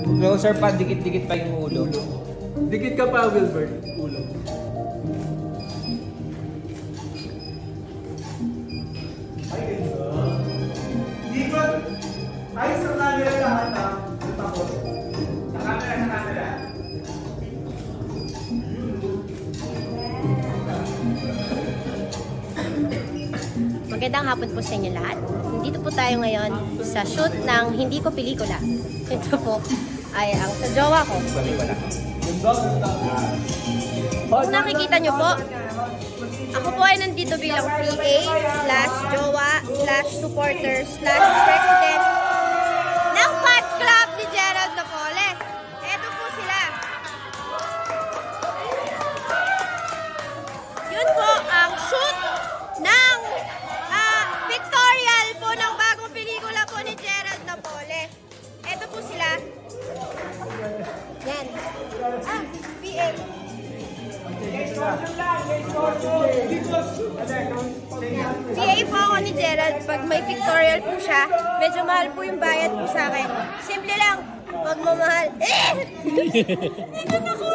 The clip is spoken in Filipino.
Closer pa, dikit-dikit pa yung ulo. Dikit ka pa, Wilbert. Ulo. Ay, ganda. Dikot! Ay, sa camera lahat ha. Takot. Sa camera. Magandang hapon po sa inyo lahat. Dito po tayo ngayon sa shoot ng Hindi Ko Pelikula. Ito po ay ang sa jowa ko. Kung nakikita nyo po, ako po ay nandito bilang PA/jowa/supporter/president ng Fans Club ni Gerald Napoles. Ito po sila. Yun po ang shoot ng pictorial po ng bagong pelikula po ni Gerald Napoles. Ito po sila. Yan. PA. PA po ako ni Gerald. Pag may pictorial po siya, medyo mahal po yung bayad po sa akin. Simple lang. Pagmamahal. Nandun ako!